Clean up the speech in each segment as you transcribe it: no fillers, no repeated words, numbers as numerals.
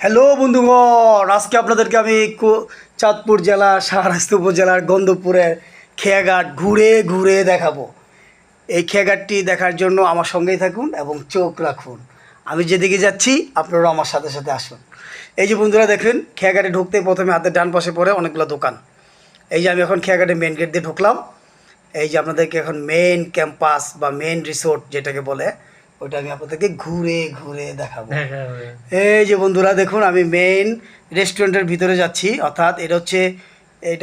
Hello বন্ধুগণ, আজকে আপনাদেরকে আমি চাঁদপুর জেলা শাহরাস্তি উপজেলার গন্ধপুরের খেয়াঘাট ঘুরে ঘুরে দেখাবো। এই খেয়াঘাটটি দেখার জন্য আমার সঙ্গেই থাকুন এবং চোখ রাখুন। আমি যেদিকে যাচ্ছি আপনারা আমার সাথে সাথে আসুন। এই যে বন্ধুরা দেখেন, খেয়াঘাটে ঢুকতে প্রথমে হাতের ডান পাশে পড়ে অনেকগুলো দোকান। এই যে আমি এখন খেয়াঘাটে মেন গেট দিয়ে ঢুকলাম। এই যে আপনাদেরকে এখন মেন ক্যাম্পাস বা মেন রিসোর্ট যেটাকে বলে, ওইটা আমি আপনাদেরকে ঘুরে ঘুরে দেখাবো। এই যে বন্ধুরা দেখুন, আমি মেইন রেস্টুরেন্টের ভিতরে যাচ্ছি। অর্থাৎ এটা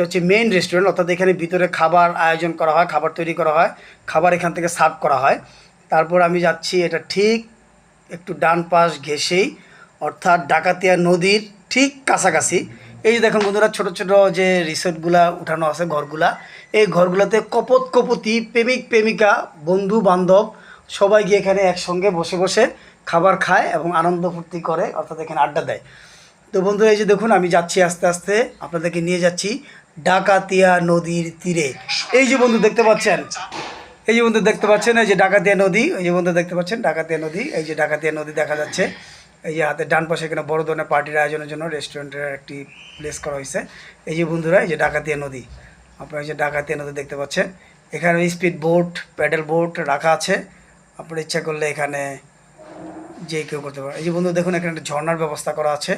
হচ্ছে মেইন রেস্টুরেন্ট। অর্থাৎ এখানে ভিতরে খাবার আয়োজন করা হয়, খাবার তৈরি করা হয়, খাবার এখান থেকে সার্ভ করা হয়। তারপর আমি যাচ্ছি এটা ঠিক একটু ডান পাশ ঘেঁষেই, অর্থাৎ ডাকাতিয়া নদীর ঠিক কাছাকাছি। এই যে দেখুন বন্ধুরা, ছোট ছোট যে রিসোর্টগুলা উঠানো আছে, ঘরগুলা, এই ঘরগুলোতে কপত কপতি প্রেমিক প্রেমিকা বন্ধু বান্ধব সবাই গিয়ে এখানে একসঙ্গে বসে বসে খাবার খায় এবং আনন্দ ফুর্তি করে, অর্থাৎ এখানে আড্ডা দেয়। তো বন্ধুরা এই যে দেখুন, আমি যাচ্ছি আস্তে আস্তে, আপনাদেরকে নিয়ে যাচ্ছি ডাকাতিয়া নদীর তীরে। এই যে বন্ধু দেখতে পাচ্ছেন, এই যে বন্ধু দেখতে পাচ্ছেন, এই যে ডাকাতিয়া নদী, এই যে বন্ধু দেখতে পাচ্ছেন ডাকাতিয়া নদী, এই যে ডাকাতিয়া নদী দেখা যাচ্ছে। এই যে হাতের ডান পাশে এখানে বড় ধরনের পার্টির আয়োজনের জন্য রেস্টুরেন্টের একটি প্লেস করা হয়েছে। এই যে বন্ধুরা, এই যে ডাকাতিয়া নদী, আপনারা এই যে ডাকাতিয়া নদী দেখতে পাচ্ছেন। এখানে স্পিড বোট, প্যাডেল বোট রাখা আছে। আপনার ইচ্ছা করলে এখানে যে কেউ করতে পারে। এই যে বন্ধু দেখুন, এখানে একটা ঝর্ণার ব্যবস্থা করা আছে।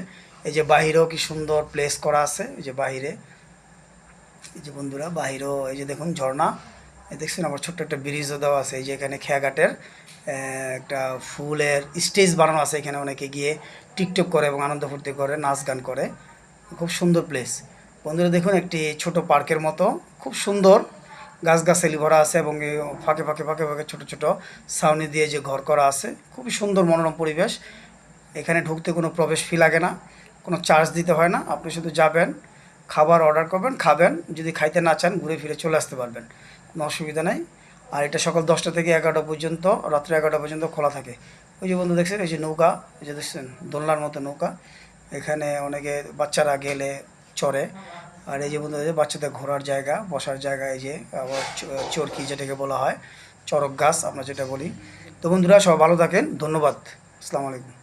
এই যে বাহিরেও কি সুন্দর প্লেস করা আছে। এই যে বাহিরে, এই যে বন্ধুরা বাহিরেও এই যে দেখুন ঝর্ণা, এই দেখছেন। আবার ছোট্ট একটা ব্রিজও দেওয়া আছে। এই যে এখানে খেয়াঘাটের একটা ফুলের স্টেজ বানানো আছে। এখানে অনেকে গিয়ে টিকটক করে এবং আনন্দ ফুর্তি করে, নাচ গান করে। খুব সুন্দর প্লেস। বন্ধুরা দেখুন, একটি ছোট পার্কের মতো খুব সুন্দর গাছগাছালি ভরা আছে এবং ফাঁকে ফাঁকে ফাঁকে ফাঁকে ছোটো ছোটো ছাউনি দিয়ে যে ঘর করা আছে। খুবই সুন্দর মনোরম পরিবেশ। এখানে ঢুকতে কোনো প্রবেশ ফি লাগে না, কোনো চার্জ দিতে হয় না। আপনি শুধু যাবেন, খাবার অর্ডার করবেন, খাবেন। যদি খাইতে না চান ঘুরে ফিরে চলে আসতে পারবেন, কোনো অসুবিধা নেই। আর এটা সকাল 10টা থেকে 11টা পর্যন্ত, রাত্রে 11টা পর্যন্ত খোলা থাকে। ওই যে বন্ধু দেখছেন, এই যে নৌকা, এই যে দেখছেন দোলনার মতো নৌকা, এখানে অনেকে বাচ্চারা গেলে চড়ে। আর এই যে বন্ধু বাচ্চাদের ঘোরার জায়গা, বসার জায়গা, এই যে আবার চরকি যেটাকে বলা হয়, চরক গাছ আমরা যেটা বলি। তো বন্ধুরা সব ভালো থাকেন, ধন্যবাদ, আসসালামু আলাইকুম।